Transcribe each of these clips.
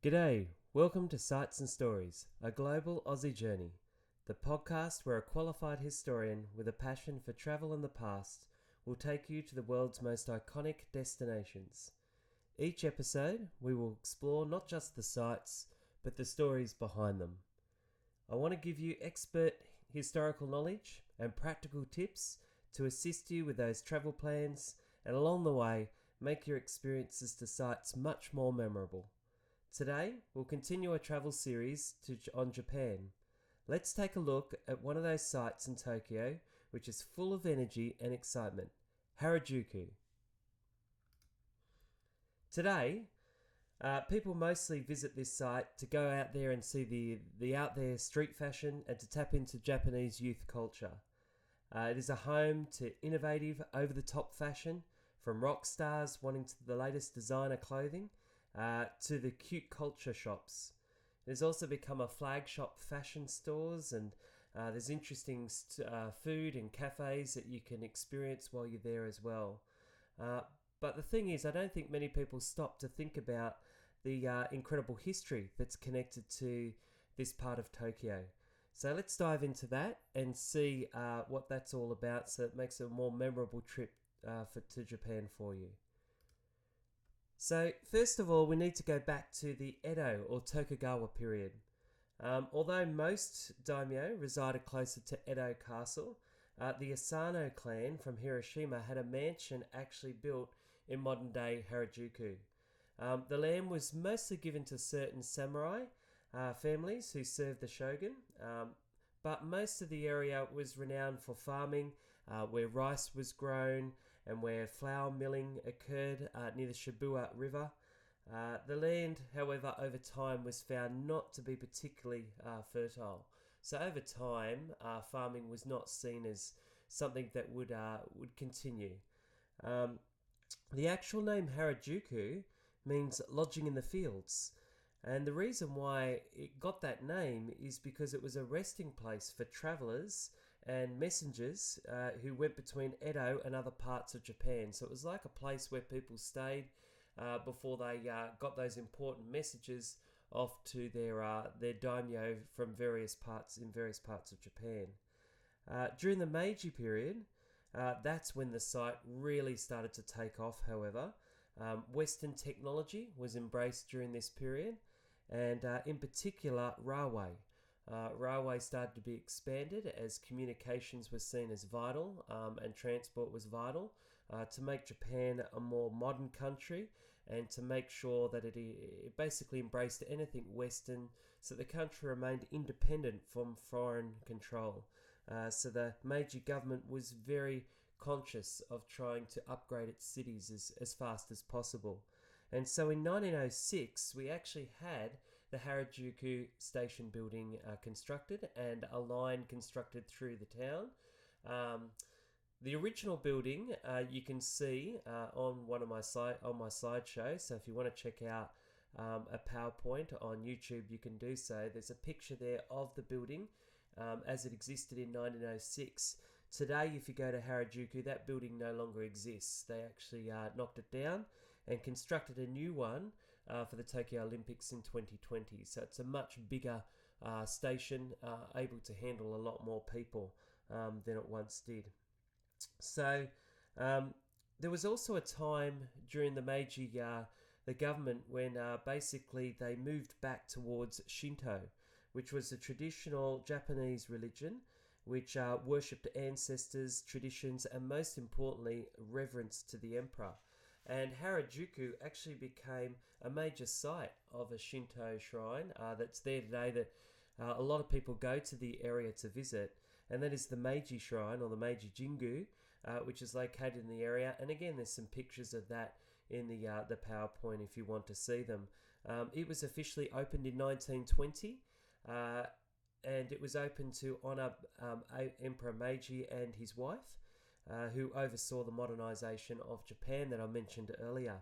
G'day, welcome to Sights and Stories, a global Aussie journey, the podcast where a qualified historian with a passion for travel in the past will take you to the world's most iconic destinations. Each episode, we will explore not just the sights, but the stories behind them. I want to give you expert historical knowledge and practical tips to assist you with those travel plans and along the way, make your experiences to sites much more memorable. Today, we'll continue a travel series on Japan. Let's take a look at one of those sites in Tokyo, which is full of energy and excitement, Harajuku. Today, people mostly visit this site to go out there and see the out there street fashion and to tap into Japanese youth culture. It is a home to innovative, over-the-top fashion, from rock stars wanting the latest designer clothing, to the cute culture shops. It has also become a flagship fashion stores, and there's interesting food and cafes that you can experience while you're there as well. But the thing is, I don't think many people stop to think about the incredible history that's connected to this part of Tokyo. So let's dive into that and see what that's all about, so it makes a more memorable trip to Japan for you. So first of all, we need to go back to the Edo or Tokugawa period. Although most daimyo resided closer to Edo Castle, the Asano clan from Hiroshima had a mansion actually built in modern-day Harajuku. The land was mostly given to certain samurai families who served the shogun, but most of the area was renowned for farming, where rice was grown and where flour milling occurred near the Shibuya River. The land, however, over time was found not to be particularly fertile. So over time, farming was not seen as something that would continue. The actual name Harajuku means lodging in the fields. And the reason why it got that name is because it was a resting place for travellers and messengers who went between Edo and other parts of Japan. So it was like a place where people stayed before they got those important messages off to their daimyo from various parts of Japan. During the Meiji period, that's when the site really started to take off, however. Western technology was embraced during this period, and in particular, railway. Railway started to be expanded as communications were seen as vital, and transport was vital to make Japan a more modern country and to make sure that it basically embraced anything Western, so the country remained independent from foreign control. So the Meiji government was very conscious of trying to upgrade its cities as fast as possible. And so in 1906, we actually had the Harajuku station building constructed and a line constructed through the town. The original building you can see on my slideshow. So if you want to check out a PowerPoint on YouTube, you can do so. There's a picture there of the building as it existed in 1906. Today, if you go to Harajuku, that building no longer exists. They actually knocked it down and constructed a new one for the Tokyo Olympics in 2020. So it's a much bigger station, able to handle a lot more people than it once did. So there was also a time during the Meiji, the government, when basically they moved back towards Shinto, which was the traditional Japanese religion, which worshipped ancestors, traditions, and most importantly, reverence to the emperor. And Harajuku actually became a major site of a Shinto shrine that's there today, that a lot of people go to the area to visit, and that is the Meiji Shrine, or the Meiji Jingu, which is located in the area. And again, there's some pictures of that in the PowerPoint if you want to see them. It was officially opened in 1920, and it was opened to honour Emperor Meiji and his wife, who oversaw the modernisation of Japan that I mentioned earlier.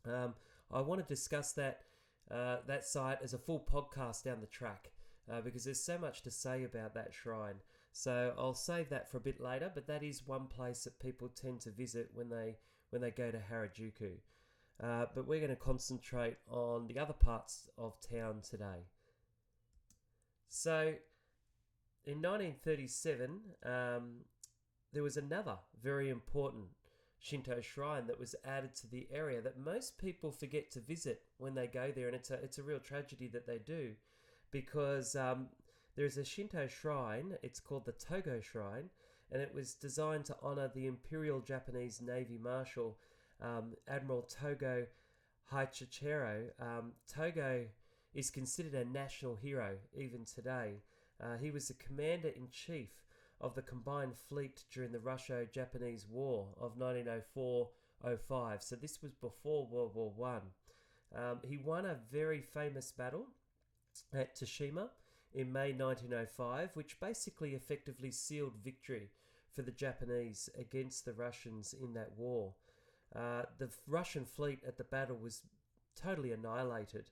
I want to discuss that site as a full podcast down the track, because there's so much to say about that shrine. So I'll save that for a bit later, but that is one place that people tend to visit when they go to Harajuku. but we're going to concentrate on the other parts of town today. So, in 1937, there was another very important Shinto shrine that was added to the area that most people forget to visit when they go there, and it's a real tragedy that they do, because there's a Shinto shrine. It's called the Togo Shrine, and it was designed to honor the Imperial Japanese Navy Marshal, Admiral Togo Hichichiro. Togo is considered a national hero even today. He was the commander-in-chief of the combined fleet during the Russo-Japanese War of 1904-05. So this was before World War One. He won a very famous battle at Tsushima in May 1905, which basically effectively sealed victory for the Japanese against the Russians in that war. The Russian fleet at the battle was totally annihilated.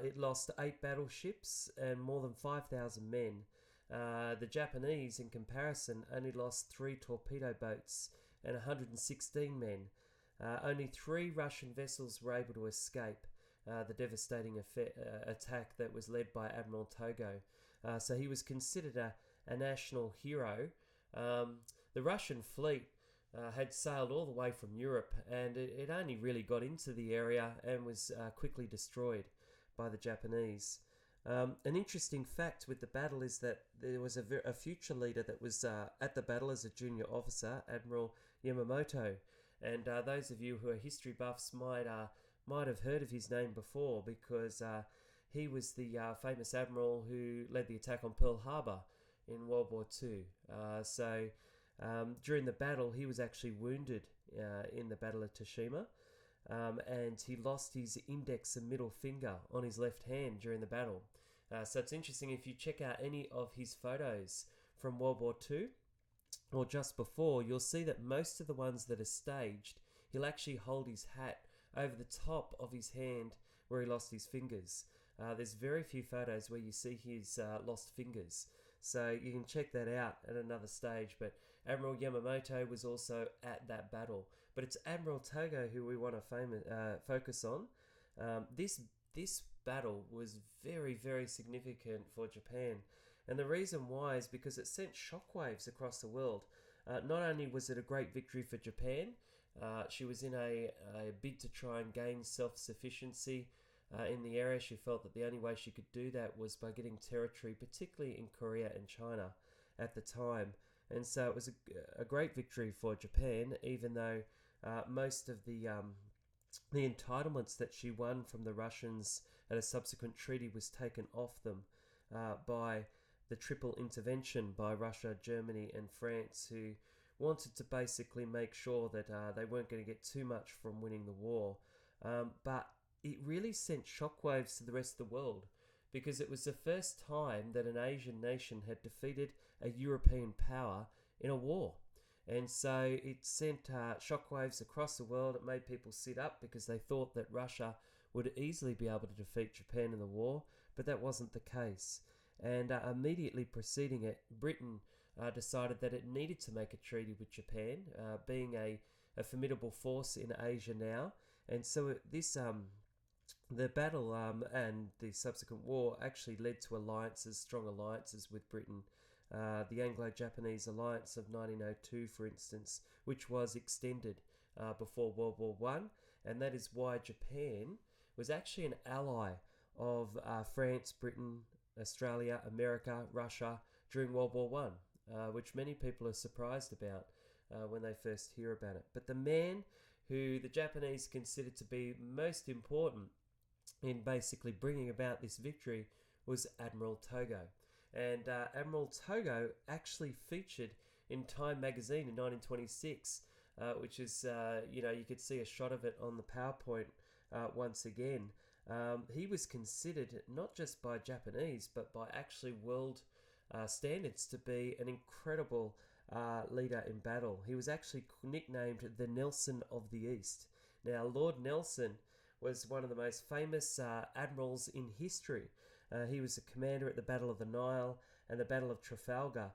It lost 8 battleships and more than 5,000 men. The Japanese, in comparison, only lost 3 torpedo boats and 116 men. Only 3 Russian vessels were able to escape the devastating attack that was led by Admiral Togo. So he was considered a national hero. The Russian fleet had sailed all the way from Europe, and it only really got into the area and was quickly destroyed by the Japanese. An interesting fact with the battle is that there was a future leader that was at the battle as a junior officer, Admiral Yamamoto, and those of you who are history buffs might have heard of his name before, because he was the famous admiral who led the attack on Pearl Harbor in World War II. During the battle, he was actually wounded in the Battle of Tsushima, and he lost his index and middle finger on his left hand during the battle. So it's interesting, if you check out any of his photos from World War II or just before, you'll see that most of the ones that are staged, he'll actually hold his hat over the top of his hand where he lost his fingers. There's very few photos where you see his lost fingers. So you can check that out at another stage. But Admiral Yamamoto was also at that battle. But it's Admiral Togo who we want to focus on. This battle was very, very significant for Japan. And the reason why is because it sent shockwaves across the world. Not only was it a great victory for Japan, she was in a bid to try and gain self-sufficiency in the area. She felt that the only way she could do that was by getting territory, particularly in Korea and China at the time. And so it was a great victory for Japan, even though most of the entitlements that she won from the Russians at a subsequent treaty was taken off them by the triple intervention by Russia, Germany and France, who wanted to basically make sure that they weren't going to get too much from winning the war. But it really sent shockwaves to the rest of the world, because it was the first time that an Asian nation had defeated a European power in a war. And so it sent shockwaves across the world. It made people sit up because they thought that Russia would easily be able to defeat Japan in the war, but that wasn't the case. And immediately preceding it, Britain decided that it needed to make a treaty with Japan, being a formidable force in Asia now. And so the battle and the subsequent war actually led to strong alliances with Britain. The Anglo-Japanese alliance of 1902, for instance, which was extended before World War One, and that is why Japan was actually an ally of France, Britain, Australia, America, Russia during World War One, which many people are surprised about when they first hear about it. But the man who the Japanese considered to be most important in basically bringing about this victory was Admiral Togo. And Admiral Togo actually featured in Time magazine in 1926, which is, you could see a shot of it on the PowerPoint once again. He was considered not just by Japanese, but by actually world standards to be an incredible leader in battle. He was actually nicknamed the Nelson of the East. Now, Lord Nelson was one of the most famous admirals in history. He was the commander at the Battle of the Nile and the Battle of Trafalgar,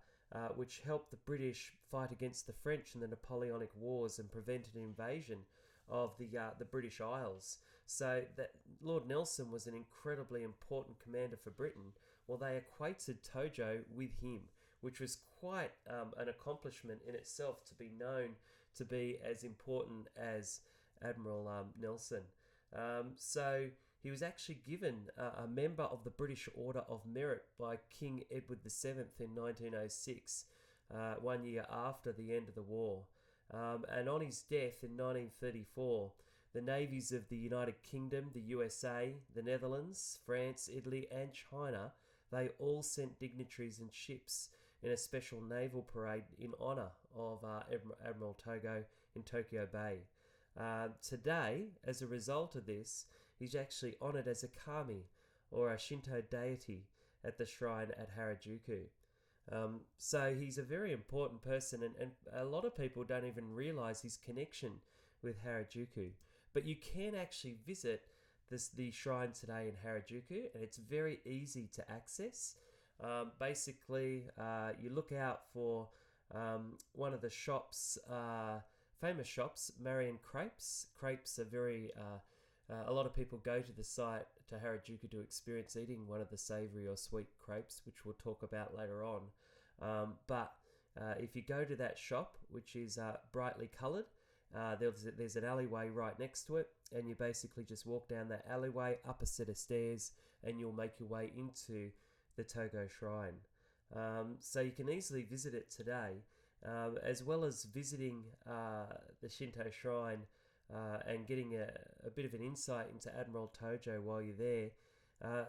which helped the British fight against the French in the Napoleonic Wars and prevented an invasion the British Isles. So that Lord Nelson was an incredibly important commander for Britain. Well, they equated Tojo with him, which was quite an accomplishment in itself to be known to be as important as Admiral Nelson. So he was actually given a member of the British Order of Merit by King Edward VII in 1906, 1 year after the end of the war. And on his death in 1934, the navies of the United Kingdom, the USA, the Netherlands, France, Italy, and China, they all sent dignitaries and ships in a special naval parade in honour of Admiral Togo in Tokyo Bay. Today, as a result of this, he's actually honoured as a kami, or a Shinto deity, at the shrine at Harajuku. So he's a very important person, and a lot of people don't even realise his connection with Harajuku. But you can actually visit the shrine today in Harajuku, and it's very easy to access. Basically, you look out for one of the shops, famous shops, Marion Crepes. Crepes are very... a lot of people go to the site to Harajuku to experience eating one of the savoury or sweet crepes, which we'll talk about later on. But if you go to that shop, which is brightly coloured, there's an alleyway right next to it, and you basically just walk down that alleyway, up a set of stairs, and you'll make your way into the Togo Shrine. So you can easily visit it today, as well as visiting the Shinto Shrine and getting a bit of an insight into Admiral Tojo while you're there.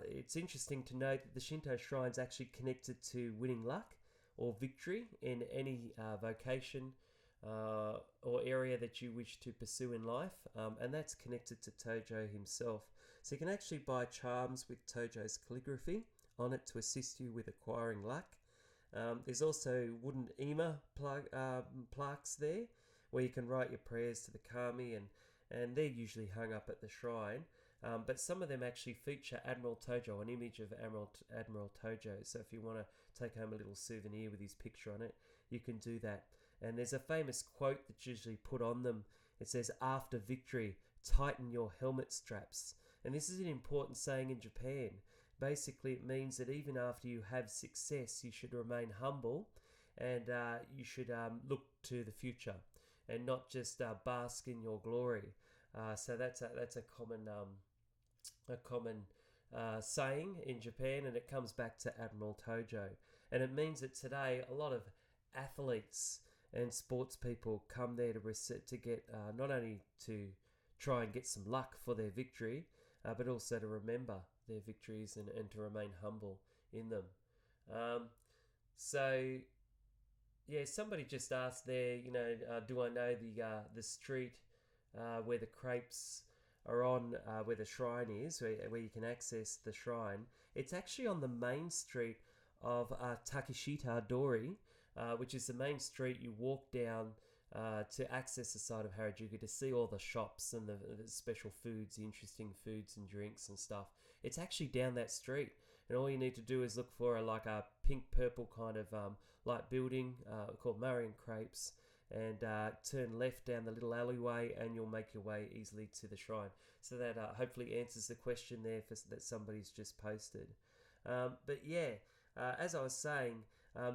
It's interesting to note that the Shinto Shrine's actually connected to winning luck or victory in any vocation or area that you wish to pursue in life, and that's connected to Tojo himself. So you can actually buy charms with Tojo's calligraphy on it to assist you with acquiring luck. There's also wooden ema plaques there, where you can write your prayers to the kami, and they're usually hung up at the shrine. But some of them actually feature Admiral Tojo, an image of Admiral Tojo. So if you want to take home a little souvenir with his picture on it, you can do that. And there's a famous quote that's usually put on them. It says, "After victory, tighten your helmet straps." And this is an important saying in Japan. Basically, it means that even after you have success, you should remain humble, and you should look to the future and not just bask in your glory. So that's a common saying in Japan, and it comes back to Admiral Tojo. And it means that today a lot of athletes and sports people come there to get not only to try and get some luck for their victory, but also to remember their victories and to remain humble in them. So yeah, somebody just asked there, do I know the street where the crepes are on, where the shrine is, where you can access the shrine? It's actually on the main street of Takeshita Dori, which is the main street you walk down to access the site of Harajuku, to see all the shops and the special foods, the interesting foods and drinks and stuff. It's actually down that street, and all you need to do is look for a pink-purple kind of light building called Marion Crepes, and turn left down the little alleyway, and you'll make your way easily to the shrine. So that hopefully answers the question there that somebody's just posted. But yeah, as I was saying,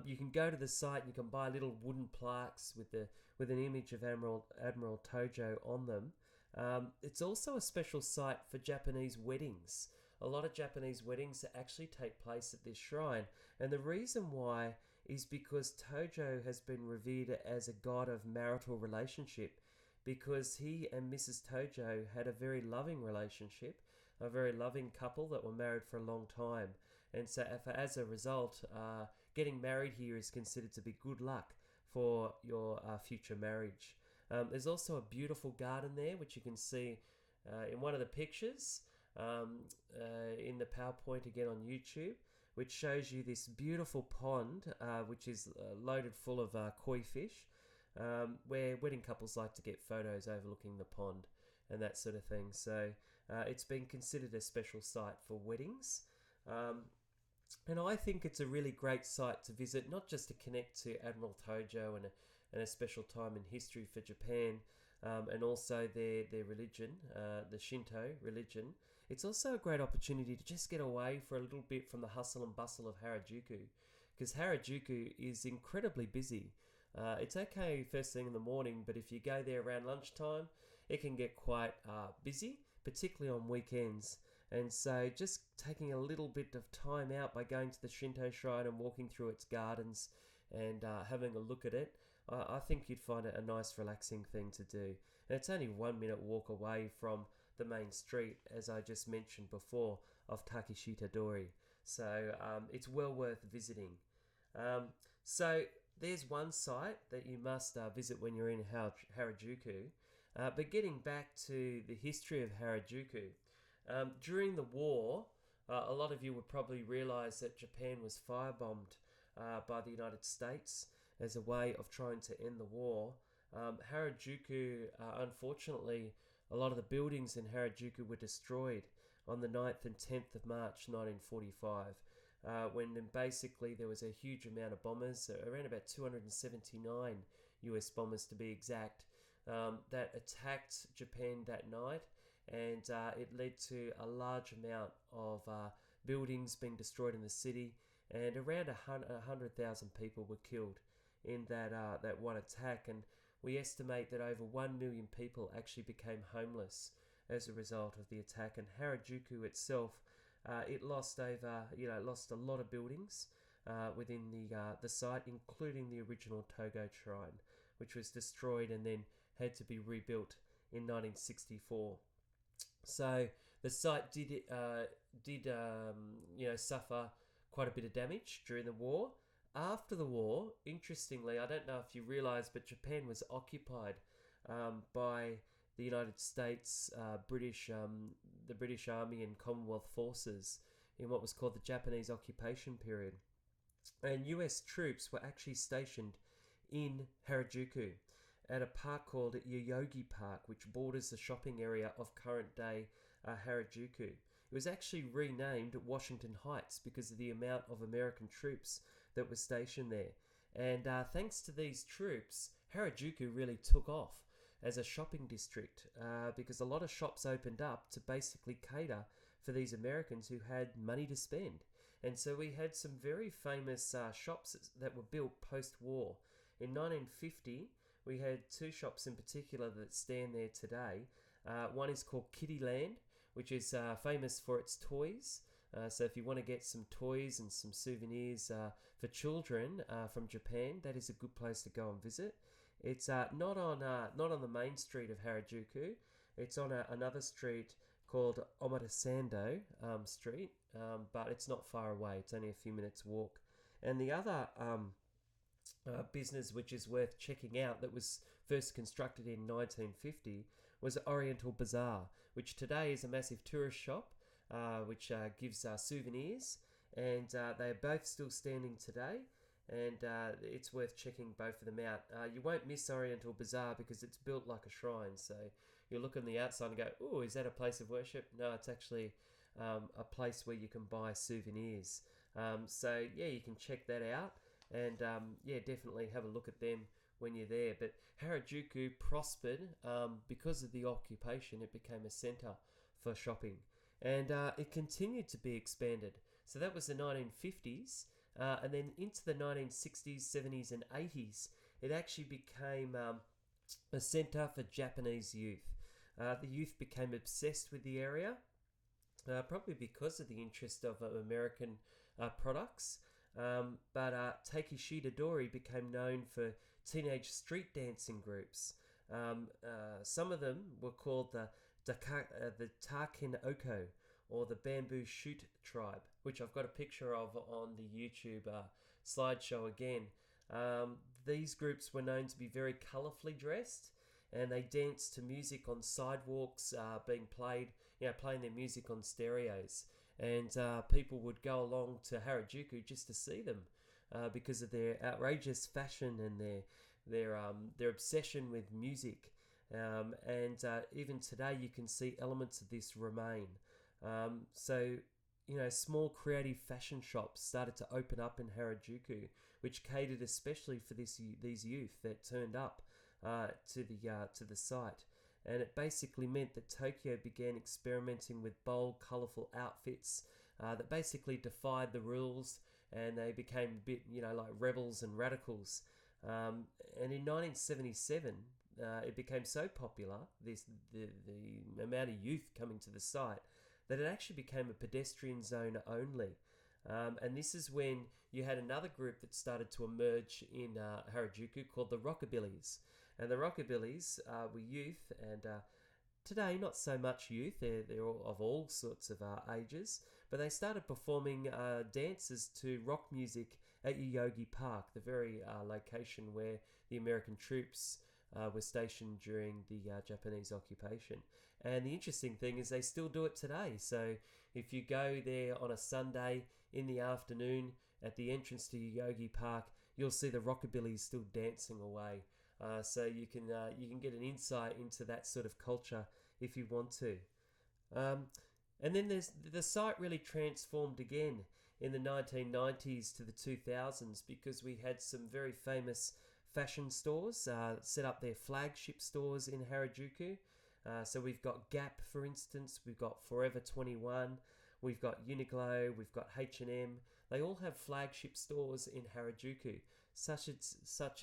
you can go to the site and you can buy little wooden plaques with an image of Admiral Tojo on them. It's also a special site for Japanese weddings. A lot of Japanese weddings actually take place at this shrine, and the reason why is because Tojo has been revered as a god of marital relationship, because he and Mrs. Tojo had a very loving relationship, a very loving couple that were married for a long time. And so as a result, getting married here is considered to be good luck for your future marriage. There's also a beautiful garden there, which you can see in one of the pictures in the PowerPoint again on YouTube, which shows you this beautiful pond, which is loaded full of koi fish, where wedding couples like to get photos overlooking the pond and that sort of thing. So it's been considered a special site for weddings. And I think it's a really great site to visit, not just to connect to Admiral Tojo and a special time in history for Japan, and also their religion, the Shinto religion. It's also a great opportunity to just get away for a little bit from the hustle and bustle of Harajuku, because Harajuku is incredibly busy. It's okay first thing in the morning, but if you go there around lunchtime, it can get quite busy, particularly on weekends. And so just taking a little bit of time out by going to the Shinto shrine and walking through its gardens and having a look at it, I think you'd find it a nice relaxing thing to do. And it's only 1 minute walk away from the main street, as I just mentioned before, of Takeshita Dori. So it's well worth visiting. So there's one site that you must visit when you're in Harajuku. But getting back to the history of Harajuku, during the war, a lot of you would probably realize that Japan was firebombed by the United States as a way of trying to end the war. Harajuku, unfortunately, a lot of the buildings in Harajuku were destroyed on the 9th and 10th of March 1945, when basically there was a huge amount of bombers, around about 279 US bombers to be exact, that attacked Japan that night, and it led to a large amount of buildings being destroyed in the city, and around 100,000 people were killed in that one attack. And we estimate that over 1 million people actually became homeless as a result of the attack. And Harajuku itself, it lost a lot of buildings within the site, including the original Togo Shrine, which was destroyed and then had to be rebuilt in 1964. So the site did suffer quite a bit of damage during the war. After the war, interestingly, I don't know if you realise, but Japan was occupied by the United States, the British Army and Commonwealth forces in what was called the Japanese occupation period. And US troops were actually stationed in Harajuku at a park called Yoyogi Park, which borders the shopping area of current-day Harajuku. It was actually renamed Washington Heights because of the amount of American troops that were stationed there. And thanks to these troops, Harajuku really took off as a shopping district because a lot of shops opened up to basically cater for these Americans who had money to spend. And so we had some very famous shops that were built post-war. In 1950, we had two shops in particular that stand there today. One is called Kittyland, which is famous for its toys. So if you want to get some toys and some souvenirs for children from Japan, that is a good place to go and visit. It's not on the main street of Harajuku. It's on another street called Omotesando Street, but it's not far away. It's only a few minutes walk. And the other business which is worth checking out that was first constructed in 1950 was Oriental Bazaar, which today is a massive tourist shop which gives souvenirs, and they're both still standing today, and it's worth checking both of them out. You won't miss Oriental Bazaar because it's built like a shrine, so you look on the outside and go, oh, is that a place of worship? No, it's actually a place where you can buy souvenirs. So yeah, you can check that out, and definitely have a look at them when you're there. But Harajuku prospered because of the occupation. It became a centre for shopping, and it continued to be expanded. So that was the 1950s, and then into the 1960s, 70s and 80s, it actually became a centre for Japanese youth. The youth became obsessed with the area, probably because of the interest of American products. But Takeshita Dori became known for teenage street dancing groups. Some of them were called the Takin Oko, or the Bamboo Shoot Tribe, which I've got a picture of on the YouTube slideshow again. These groups were known to be very colourfully dressed, and they danced to music on sidewalks being played, playing their music on stereos. And people would go along to Harajuku just to see them because of their outrageous fashion and their obsession with music. And even today you can see elements of this remain. So small creative fashion shops started to open up in Harajuku, which catered especially for these youth that turned up to the site. And it basically meant that Tokyo began experimenting with bold, colourful outfits that basically defied the rules, and they became a bit, like rebels and radicals. And in 1977, it became so popular, the amount of youth coming to the site, that it actually became a pedestrian zone only. And this is when you had another group that started to emerge in Harajuku called the Rockabillys. And the Rockabillys were youth, and today not so much youth, they're all, of all sorts of ages, but they started performing dances to rock music at Yoyogi Park, the very location where the American troops were stationed during the Japanese occupation. And the interesting thing is they still do it today. So if you go there on a Sunday in the afternoon at the entrance to Yoyogi Park, you'll see the Rockabillys still dancing away. So you can get an insight into that sort of culture if you want to. And then the site really transformed again in the 1990s to the 2000s, because we had some very famous fashion stores set up their flagship stores in Harajuku. So we've got Gap, for instance, we've got Forever 21, we've got Uniqlo, we've got H&M. They all have flagship stores in Harajuku, such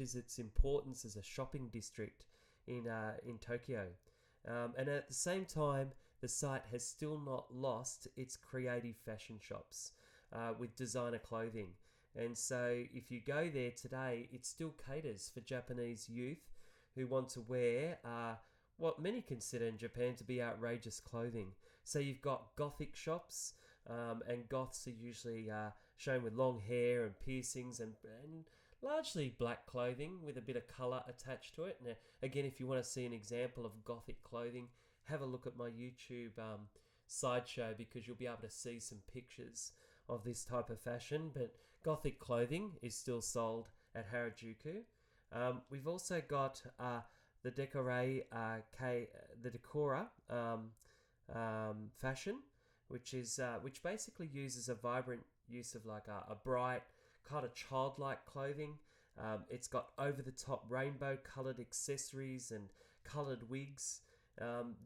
as its importance as a shopping district in Tokyo. And at the same time, the site has still not lost its creative fashion shops with designer clothing. And so if you go there today, it still caters for Japanese youth who want to wear what many consider in Japan to be outrageous clothing. So you've got gothic shops, and goths are usually shown with long hair and piercings and largely black clothing with a bit of colour attached to it. Now, again, if you want to see an example of gothic clothing, have a look at my YouTube sideshow, because you'll be able to see some pictures of this type of fashion. But gothic clothing is still sold at Harajuku. We've also got the Decora fashion, which basically uses a vibrant use of like a bright kind of childlike clothing. It's got over-the-top rainbow-coloured accessories and coloured wigs.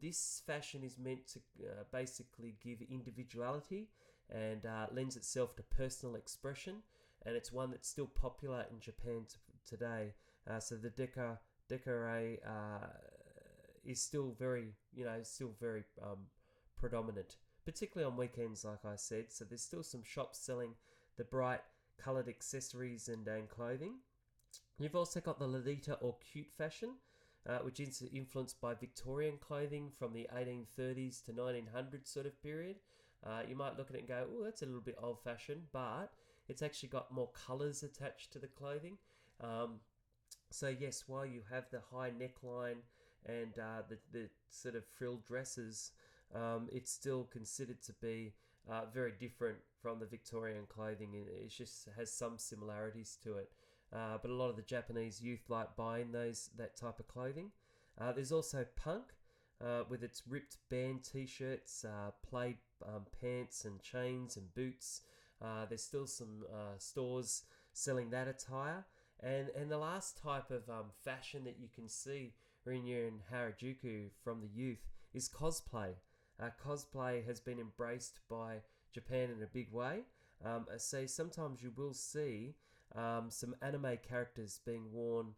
This fashion is meant to basically give individuality and lends itself to personal expression, and it's one that's still popular in Japan today. So the Decora is still very predominant, particularly on weekends, like I said. So there's still some shops selling the bright coloured accessories and clothing. You've also got the Lolita or cute fashion, which is influenced by Victorian clothing from the 1830s to 1900s sort of period. You might look at it and go, oh, that's a little bit old-fashioned, but it's actually got more colours attached to the clothing. So yes, while you have the high neckline and the sort of frilled dresses, it's still considered to be very different from the Victorian clothing. It just has some similarities to it. But a lot of the Japanese youth like buying that type of clothing. There's also punk with its ripped band t-shirts, plaid pants and chains and boots. There's still some stores selling that attire. And the last type of fashion that you can see when you're in Harajuku from the youth is cosplay. Cosplay has been embraced by Japan in a big way. So sometimes you will see some anime characters being worn,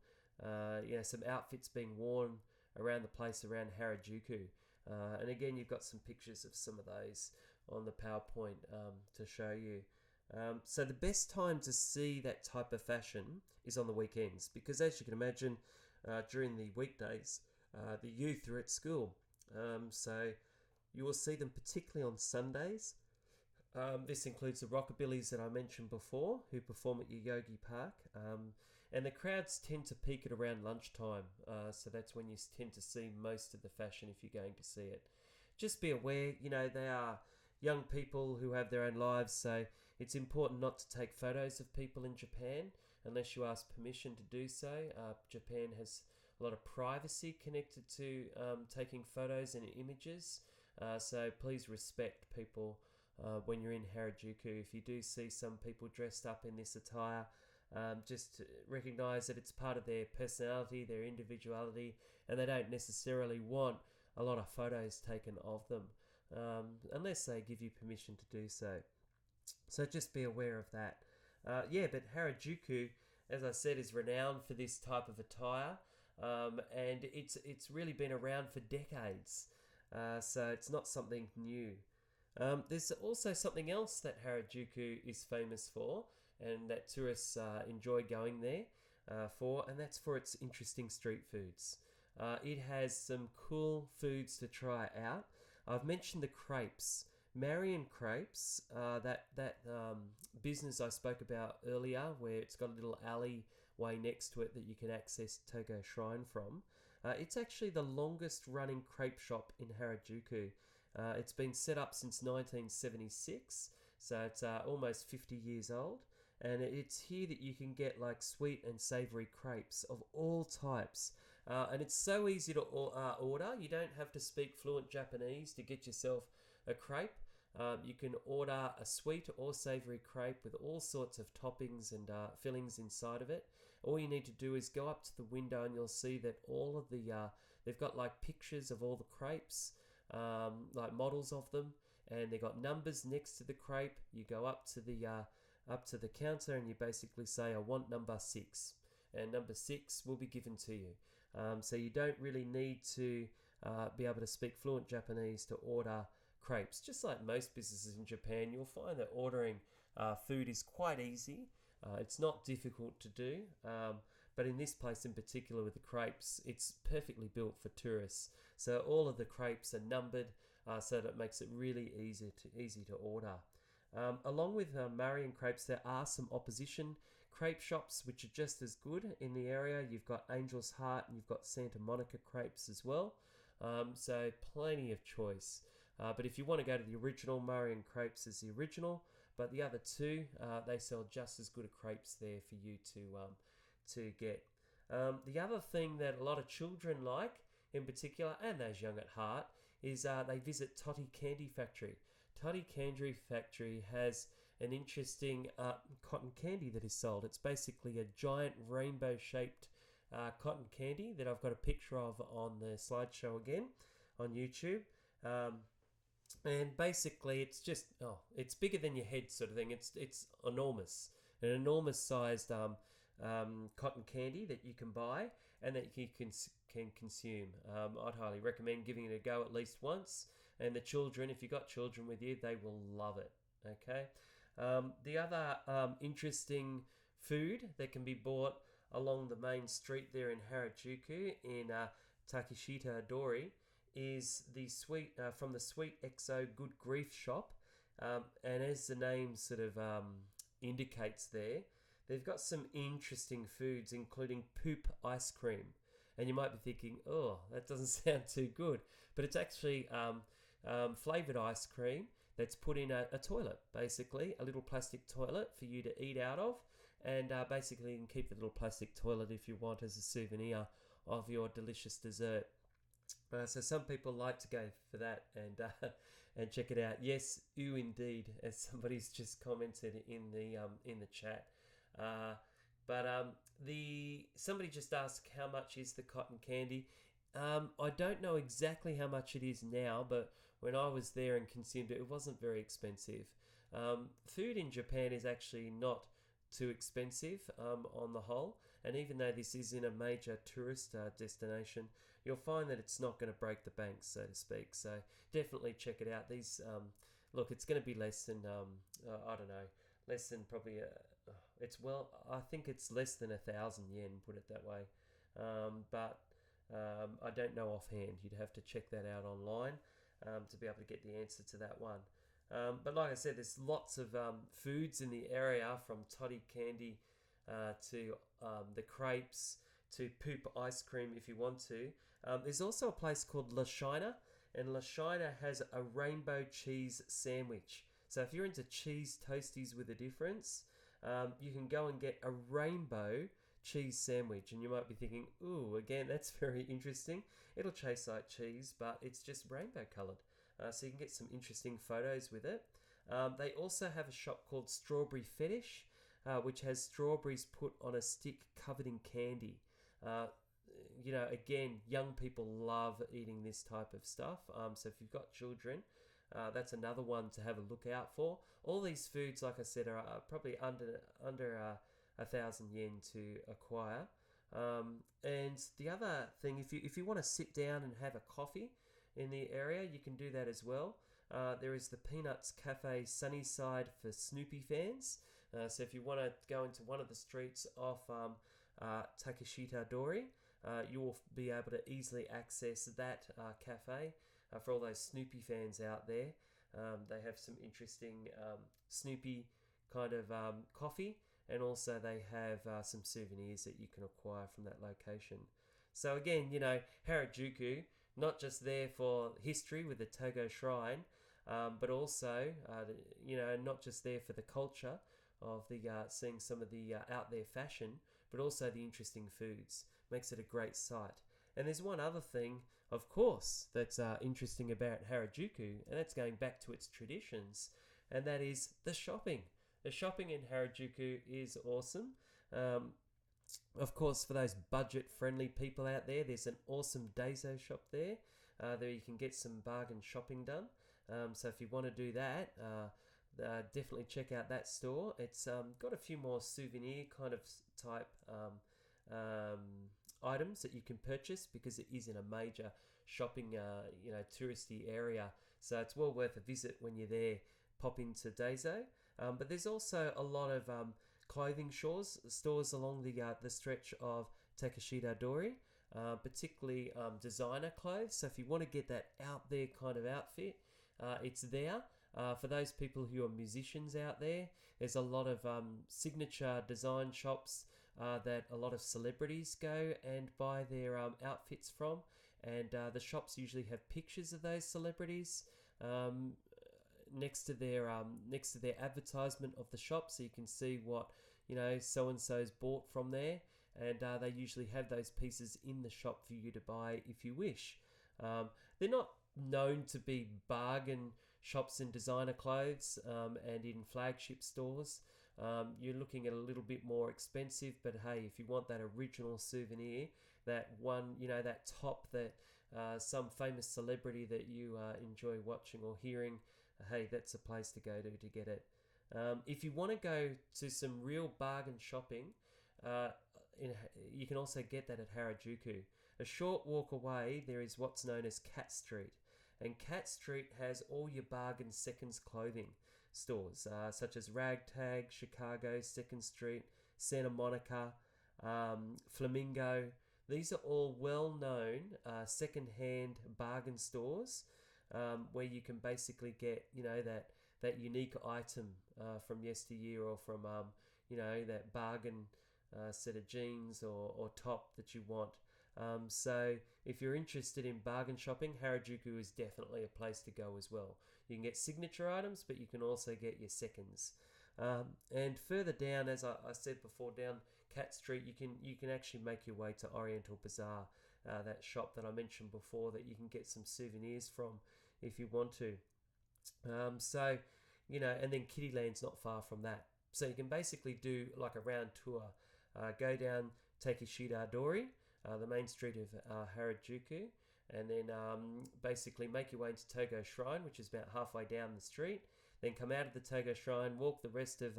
some outfits being worn around the place around Harajuku. And again, you've got some pictures of some of those on the PowerPoint to show you. So the best time to see that type of fashion is on the weekends, because as you can imagine, during the weekdays, the youth are at school. So you will see them particularly on Sundays. This includes the Rockabillys that I mentioned before, who perform at Yoyogi Park. And the crowds tend to peak at around lunchtime. So that's when you tend to see most of the fashion if you're going to see it. Just be aware, they are young people who have their own lives, so it's important not to take photos of people in Japan unless you ask permission to do so. Japan has a lot of privacy connected to taking photos and images, so please respect people when you're in Harajuku. If you do see some people dressed up in this attire, just to recognise that it's part of their personality, their individuality, and they don't necessarily want a lot of photos taken of them unless they give you permission to do so. So just be aware of that. But Harajuku, as I said, is renowned for this type of attire, and it's really been around for decades. So it's not something new. There's also something else that Harajuku is famous for, and that tourists enjoy going there for, and that's for its interesting street foods. It has some cool foods to try out. I've mentioned the crepes. Marion Crepes, that business I spoke about earlier, where it's got a little alleyway next to it that you can access Toko Shrine from. It's actually the longest running crepe shop in Harajuku. It's been set up since 1976, so it's almost 50 years old. And it's here that you can get like sweet and savoury crepes of all types. And it's so easy to order. You don't have to speak fluent Japanese to get yourself a crepe. You can order a sweet or savoury crepe with all sorts of toppings and fillings inside of it. All you need to do is go up to the window and you'll see that all of the they've got like pictures of all the crepes, like models of them, and they've got numbers next to the crepe. You go up to the counter and you basically say, I want number 6, and number 6 will be given to you. So you don't really need to be able to speak fluent Japanese to order crepes. Just like most businesses in Japan, you'll find that ordering food is quite easy. It's not difficult to do, but in this place in particular with the crepes, it's perfectly built for tourists. So all of the crepes are numbered, so that it makes it really easy to order. Along with Marion Crepes, there are some opposition crepe shops which are just as good in the area. You've got Angel's Heart and you've got Santa Monica Crepes as well. So plenty of choice. But if you want to go to the original, Marion Crepes is the original. But the other two, they sell just as good a crepes there for you to get. The other thing that a lot of children like, in particular, and those young at heart, is they visit Toddy Candy Factory. Toddy Candy Factory has an interesting cotton candy that is sold. It's basically a giant rainbow-shaped cotton candy that I've got a picture of on the slideshow again on YouTube. And basically it's just, it's bigger than your head sort of thing. It's enormous. An enormous sized cotton candy that you can buy and that you can consume. I'd highly recommend giving it a go at least once. And the children, if you've got children with you, they will love it. Okay. The other interesting food that can be bought along the main street there in Harajuku in Takeshita Dori is the sweet from the Sweet Exo Good Grief shop, and as the name sort of indicates there, they've got some interesting foods, including poop ice cream. And you might be thinking, oh, that doesn't sound too good, but it's actually flavoured ice cream that's put in a toilet, basically a little plastic toilet for you to eat out of, and basically you can keep the little plastic toilet if you want as a souvenir of your delicious dessert. So some people like to go for that and check it out. Yes, ew indeed, as somebody's just commented in the chat. Somebody just asked how much is the cotton candy. I don't know exactly how much it is now, but when I was there and consumed it, it wasn't very expensive. Food in Japan is actually not too expensive on the whole, and even though this is in a major tourist destination, you'll find that it's not going to break the bank, so to speak. So definitely check it out. These look, it's going to be less than I don't know, less than probably I think it's less than 1,000 yen, put it that way. But I don't know offhand. You'd have to check that out online to be able to get the answer to that one. But like I said, there's lots of foods in the area, from toddy candy to the crepes to poop ice cream if you want to. There's also a place called La China, and La China has a rainbow cheese sandwich. So if you're into cheese toasties with a difference, you can go and get a rainbow cheese sandwich, and you might be thinking, ooh, again, that's very interesting. It'll taste like cheese, but it's just rainbow coloured. So you can get some interesting photos with it. They also have a shop called Strawberry Fetish. which has strawberries put on a stick covered in candy. Uh, again, young people love eating this type of stuff. So if you've got children, that's another one to have a look out for. All these foods, like I said, are probably under 1,000 yen to acquire. And the other thing, if you want to sit down and have a coffee in the area, you can do that as well. There is the Peanuts Cafe Sunnyside for Snoopy fans. So if you want to go into one of the streets off Takeshita Dori, you will be able to easily access that cafe for all those Snoopy fans out there. They have some interesting Snoopy kind of coffee, and also they have some souvenirs that you can acquire from that location. So again, Harajuku, not just there for history with the Togo Shrine, but also, not just there for the culture of the seeing some of the out there fashion, but also the interesting foods. Makes it a great site. And there's one other thing, of course, that's interesting about Harajuku, and that's going back to its traditions, and that is the shopping. The shopping in Harajuku is awesome. Of course, for those budget-friendly people out there, there's an awesome Daiso shop there. There you can get some bargain shopping done. So if you want to do that, definitely check out that store. It's got a few more souvenir kind of type items that you can purchase, because it is in a major shopping, touristy area. So it's well worth a visit when you're there. Pop into Daiso. But there's also a lot of clothing stores along the stretch of Takeshita Dori, particularly designer clothes. So if you want to get that out there kind of outfit, it's there. For those people who are musicians out there, there's a lot of signature design shops that a lot of celebrities go and buy their outfits from, and the shops usually have pictures of those celebrities next to their advertisement of the shop, so you can see what so and so's bought from there, and they usually have those pieces in the shop for you to buy if you wish. They're not known to be bargain shops in designer clothes and in flagship stores. You're looking at a little bit more expensive, but hey, if you want that original souvenir, that one, that top that some famous celebrity that you enjoy watching or hearing, hey, that's a place to go to get it. If you want to go to some real bargain shopping, you can also get that at Harajuku. A short walk away, there is what's known as Cat Street. And Cat Street has all your bargain seconds clothing stores, such as Ragtag, Chicago, Second Street, Santa Monica, Flamingo. These are all well-known second-hand bargain stores where you can basically get, that unique item from yesteryear, or from, that bargain set of jeans or top that you want. So if you're interested in bargain shopping, Harajuku is definitely a place to go as well. You can get signature items, but you can also get your seconds. And further down, as I said before, down Cat Street, you can actually make your way to Oriental Bazaar, that shop that I mentioned before that you can get some souvenirs from if you want to. And then Kittyland's not far from that. So you can basically do like a round tour. Go down Takeshita Dori, the main street of Harajuku, and then basically make your way into Togo Shrine, which is about halfway down the street. Then come out of the Togo Shrine, walk the rest of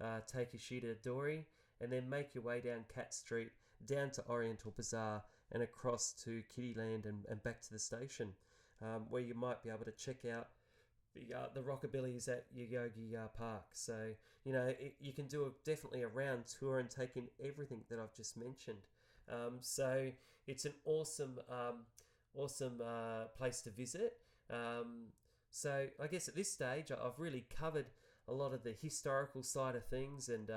Takeshita Dori, and then make your way down Cat Street, down to Oriental Bazaar, and across to Kittyland and back to the station, where you might be able to check out the Rockabillys at Yoyogi Park. So, you can do definitely a round tour and take in everything that I've just mentioned. So it's an awesome place to visit. So I guess at this stage I've really covered a lot of the historical side of things and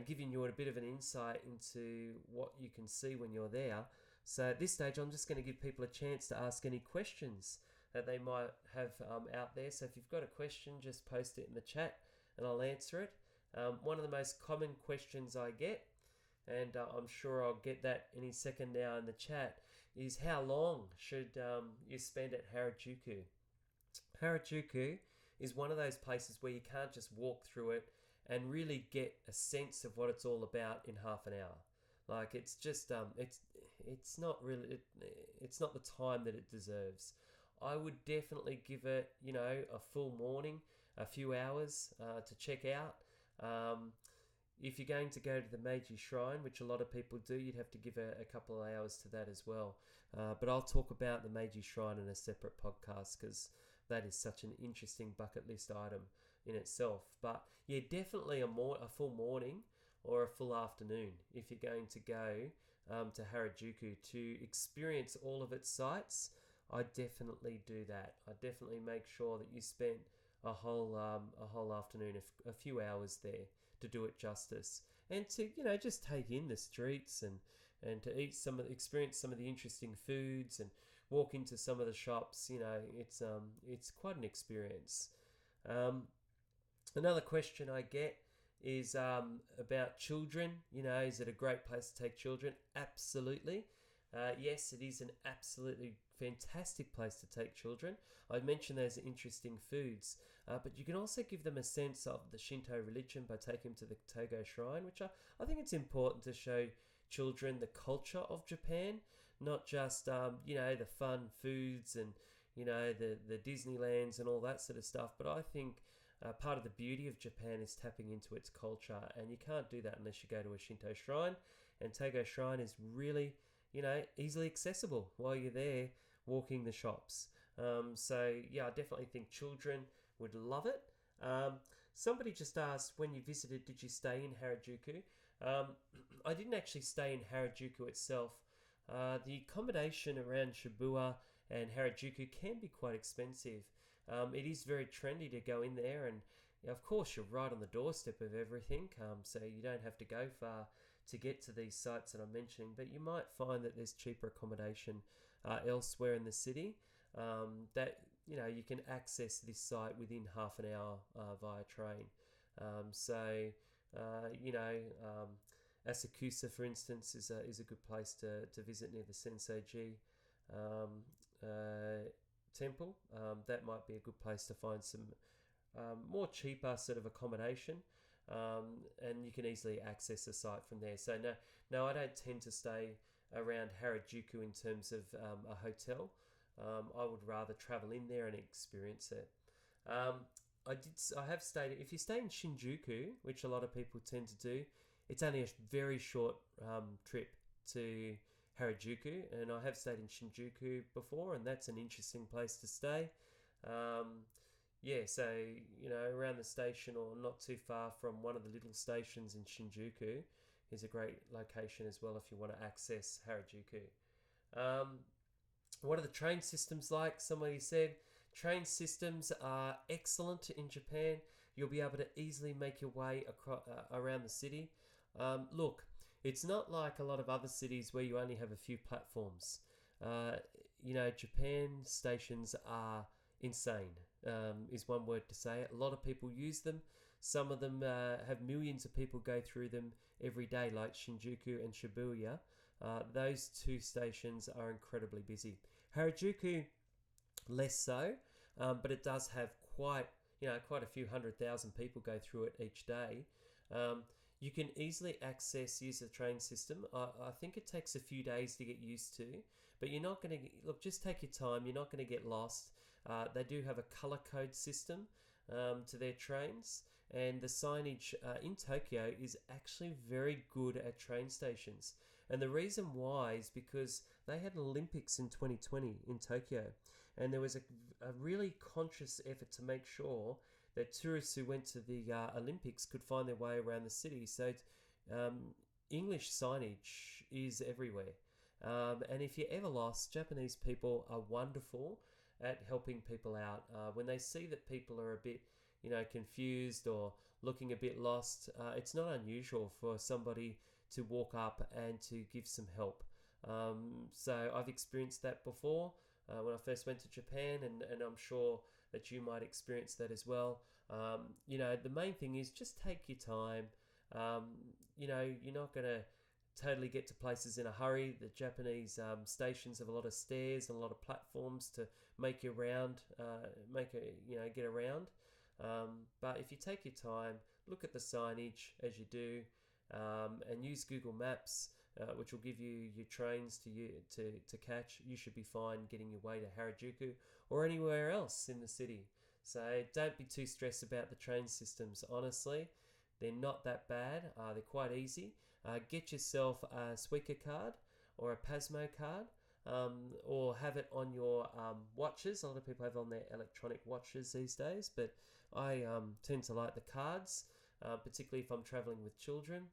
giving you a bit of an insight into what you can see when you're there. So at this stage I'm just going to give people a chance to ask any questions that they might have out there. So if you've got a question, just post it in the chat and I'll answer it. One of the most common questions I get, and I'm sure I'll get that any second now in the chat, is how long should you spend at Harajuku? Harajuku is one of those places where you can't just walk through it and really get a sense of what it's all about in half an hour. Like it's just it's not really it's not the time that it deserves. I would definitely give it, a full morning, a few hours to check out. Um, if you're going to go to the Meiji Shrine, which a lot of people do, you'd have to give a couple of hours to that as well. But I'll talk about the Meiji Shrine in a separate podcast because that is such an interesting bucket list item in itself. But yeah, definitely a full morning or a full afternoon if you're going to go to Harajuku to experience all of its sites. I definitely do that. I definitely make sure that you spend a whole afternoon, a few hours there to do it justice, and to just take in the streets and to experience some of the interesting foods and walk into some of the shops. It's quite an experience. Another question I get is about children. Is it a great place to take children? Absolutely. Yes, it is an absolutely fantastic place to take children. I mentioned there's interesting foods, but you can also give them a sense of the Shinto religion by taking them to the Togo Shrine, which I think it's important to show children the culture of Japan, not just the fun foods and the Disneylands and all that sort of stuff. But I think part of the beauty of Japan is tapping into its culture, and you can't do that unless you go to a Shinto shrine. And Togo Shrine is really easily accessible while you're there walking the shops. So yeah, I definitely think children would love it. Somebody just asked, when you visited, did you stay in Harajuku? I didn't actually stay in Harajuku itself. The accommodation around Shibuya and Harajuku can be quite expensive. It is very trendy to go in there, and of course you're right on the doorstep of everything, so you don't have to go far to get to these sites that I'm mentioning, but you might find that there's cheaper accommodation elsewhere in the city that you can access this site within half an hour via train. Asakusa, for instance, is a good place to visit near the Sensoji temple. That might be a good place to find some more cheaper sort of accommodation. And you can easily access the site from there. So no, I don't tend to stay around Harajuku in terms of a hotel. I would rather travel in there and experience it. I have stayed. If you stay in Shinjuku, which a lot of people tend to do, it's only a very short trip to Harajuku, and I have stayed in Shinjuku before, and that's an interesting place to stay. So around the station or not too far from one of the little stations in Shinjuku is a great location as well if you want to access Harajuku. What are the train systems like? Somebody said train systems are excellent in Japan. You'll be able to easily make your way around the city. Look, it's not like a lot of other cities where you only have a few platforms. Japan stations are insane, is one word to say it. A lot of people use them. Some of them have millions of people go through them every day, like Shinjuku and Shibuya. Those two stations are incredibly busy. Harajuku, less so, but it does have quite a few 100,000 people go through it each day. You can easily use the train system. I think it takes a few days to get used to, but you're not going to just take your time. You're not going to get lost. They do have a color code system to their trains, and the signage in Tokyo is actually very good at train stations. And the reason why is because they had an Olympics in 2020 in Tokyo, and there was a really conscious effort to make sure that tourists who went to the Olympics could find their way around the city. So English signage is everywhere. And if you're ever lost, Japanese people are wonderful at helping people out. When they see that people are a bit, confused or looking a bit lost, it's not unusual for somebody to walk up and to give some help. So I've experienced that before when I first went to Japan, and I'm sure that you might experience that as well. The main thing is just take your time. You're not going to totally get to places in a hurry. The Japanese stations have a lot of stairs and a lot of platforms to make you get around. But if you take your time, look at the signage as you do, and use Google Maps, which will give you your trains to catch. You should be fine getting your way to Harajuku or anywhere else in the city. So don't be too stressed about the train systems. Honestly, they're not that bad. They're quite easy. Get yourself a Suica card or a Pasmo card, or have it on your watches. A lot of people have on their electronic watches these days, but I tend to like the cards, particularly if I'm traveling with children.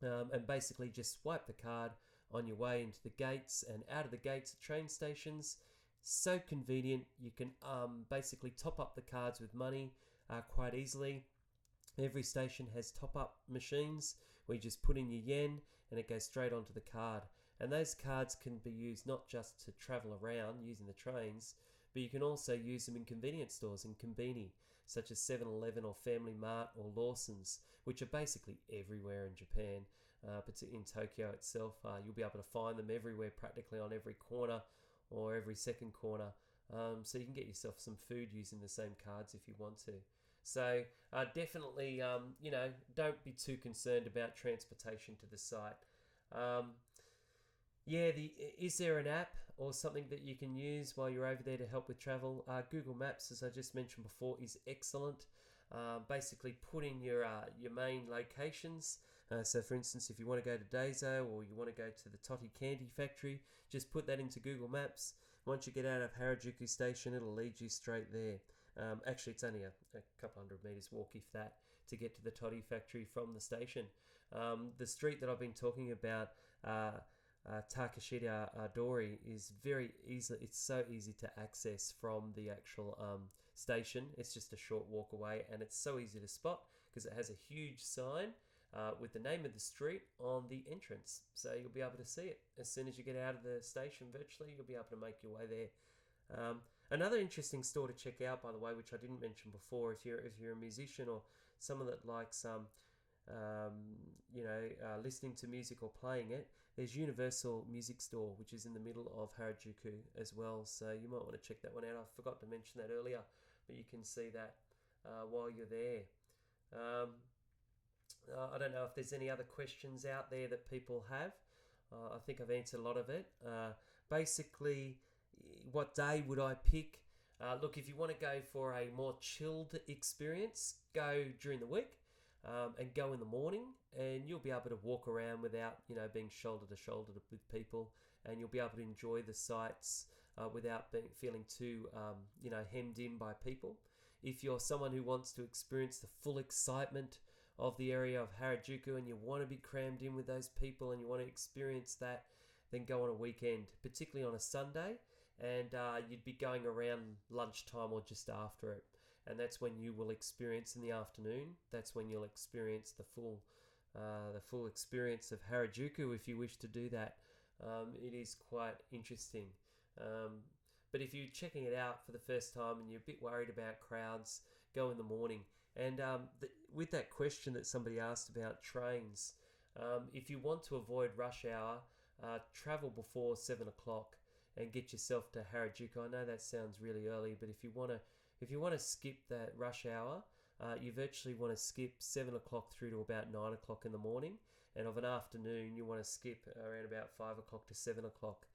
And basically just swipe the card on your way into the gates and out of the gates at train stations. So convenient. You can basically top up the cards with money quite easily. Every station has top-up machines where you just put in your yen and it goes straight onto the card. And those cards can be used not just to travel around using the trains, but you can also use them in convenience stores in Konbini, such as 7-Eleven or Family Mart or Lawson's, which are basically everywhere in Japan. But in Tokyo itself, you'll be able to find them everywhere, practically on every corner or every second corner. So you can get yourself some food using the same cards if you want to. So definitely, don't be too concerned about transportation to the site. Is there an app or something that you can use while you're over there to help with travel? Google Maps, as I just mentioned before, is excellent. Basically, put in your main locations. So, for instance, if you want to go to Daiso or you want to go to the Toti Candy Factory, just put that into Google Maps. Once you get out of Harajuku Station, it'll lead you straight there. Actually, it's only a couple hundred metres walk, if that, to get to the Toddy factory from the station. The street that I've been talking about, Takashita Dori, is very easy. It's so easy to access from the actual station. It's just a short walk away, and it's so easy to spot because it has a huge sign with the name of the street on the entrance. So you'll be able to see it as soon as you get out of the station. Virtually, you'll be able to make your way there. Another interesting store to check out, by the way, which I didn't mention before, if you're a musician or someone that likes listening to music or playing it, there's Universal Music Store, which is in the middle of Harajuku as well. So you might want to check that one out. I forgot to mention that earlier, but you can see that while you're there. I don't know if there's any other questions out there that people have. I think I've answered a lot of it. Basically, what day would I pick? Look, if you want to go for a more chilled experience, go during the week and go in the morning, and you'll be able to walk around without, being shoulder to shoulder with people, and you'll be able to enjoy the sights without feeling too, hemmed in by people. If you're someone who wants to experience the full excitement of the area of Harajuku and you want to be crammed in with those people and you want to experience that, then go on a weekend, particularly on a Sunday, and you'd be going around lunchtime or just after it, and that's when you will experience in the afternoon. That's when you'll experience the full experience of Harajuku if you wish to do that. It is quite interesting. But if you're checking it out for the first time and you're a bit worried about crowds, go in the morning. And with that question that somebody asked about trains, if you want to avoid rush hour, travel before 7 o'clock and get yourself to Harajuku. I know that sounds really early, but if you want to skip that rush hour, you virtually want to skip 7 o'clock through to about 9 o'clock in the morning, and of an afternoon you want to skip around about 5 o'clock to 7 o'clock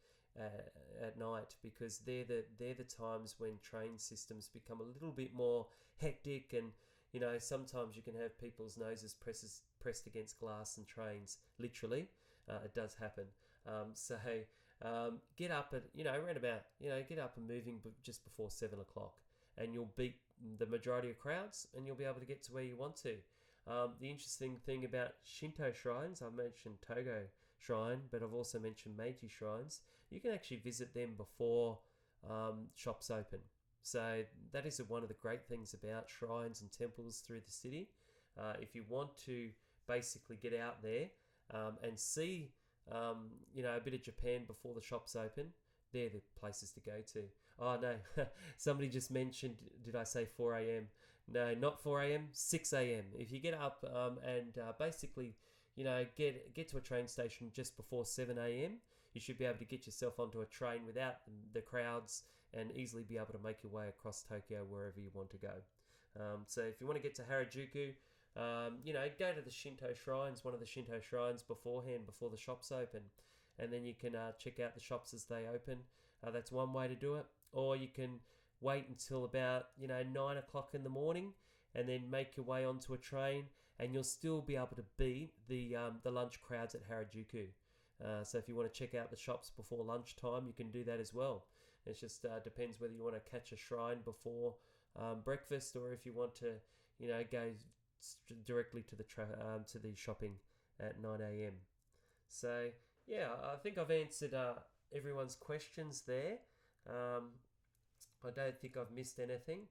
at night, because they're the times when train systems become a little bit more hectic, and sometimes you can have people's noses pressed against glass and trains. Literally, it does happen. So get up at around about get up and moving just before 7 o'clock, and you'll beat the majority of crowds, and you'll be able to get to where you want to. The interesting thing about Shinto shrines, I've mentioned Togo Shrine, but I've also mentioned Meiji shrines. You can actually visit them before shops open. So that is one of the great things about shrines and temples through the city. If you want to basically get out there and see a bit of Japan before the shops open, they're the places to go to. Oh no, somebody just mentioned, did I say 4 a.m? No, not 4 a.m, 6 a.m. If you get up and basically get to a train station just before 7 a.m, you should be able to get yourself onto a train without the crowds and easily be able to make your way across Tokyo wherever you want to go. So if you want to get to Harajuku, Go to the Shinto shrines, one of the Shinto shrines beforehand, before the shops open, and then you can check out the shops as they open. That's one way to do it. Or you can wait until about 9 o'clock in the morning, and then make your way onto a train, and you'll still be able to beat the lunch crowds at Harajuku. So if you want to check out the shops before lunchtime, you can do that as well. It just depends whether you want to catch a shrine before breakfast, or if you want to, go directly to the shopping at 9 a.m. So yeah, I think I've answered everyone's questions there. I don't think I've missed anything.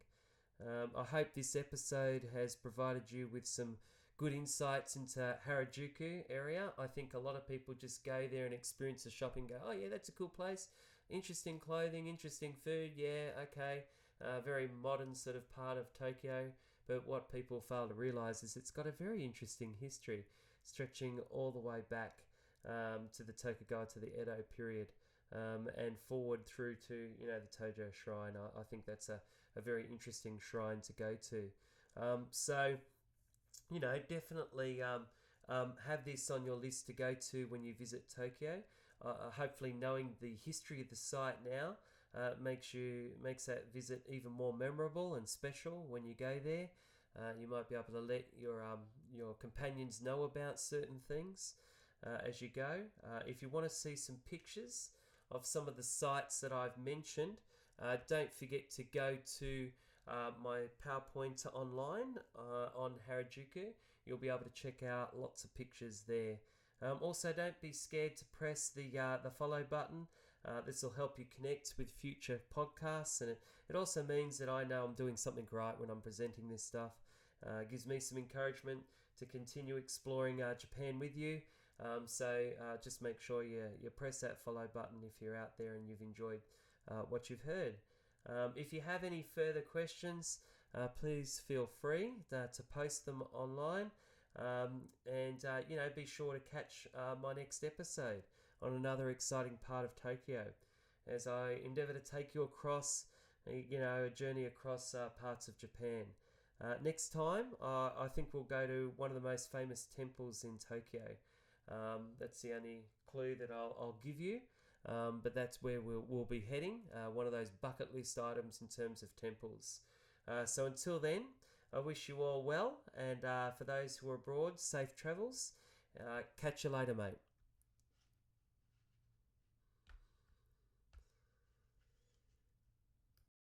I hope this episode has provided you with some good insights into Harajuku area. I think a lot of people just go there and experience the shopping and go, oh yeah, that's a cool place. Interesting clothing, interesting food, yeah, okay. Very modern sort of part of Tokyo. But what people fail to realise is it's got a very interesting history, stretching all the way back to the Tokugawa, to the Edo period, and forward through to the Tojo Shrine. I think that's a very interesting shrine to go to. So definitely have this on your list to go to when you visit Tokyo. Hopefully knowing the history of the site now makes that visit even more memorable and special when you go there. You might be able to let your companions know about certain things as you go. If you want to see some pictures of some of the sites that I've mentioned, don't forget to go to my PowerPoint online on Harajuku. You'll be able to check out lots of pictures there. Also, don't be scared to press the follow button. This will help you connect with future podcasts, and it also means that I know I'm doing something right when I'm presenting this stuff. It gives me some encouragement to continue exploring Japan with you. So just make sure you press that follow button if you're out there and you've enjoyed what you've heard. If you have any further questions, please feel free to post them online. And be sure to catch my next episode on another exciting part of Tokyo as I endeavour to take you across a journey across parts of Japan. Next time I think we'll go to one of the most famous temples in Tokyo. That's the only clue that I'll give you, but that's where we'll be heading, one of those bucket list items in terms of temples. So until then, I wish you all well, and for those who are abroad, safe travels. Catch you later, mate.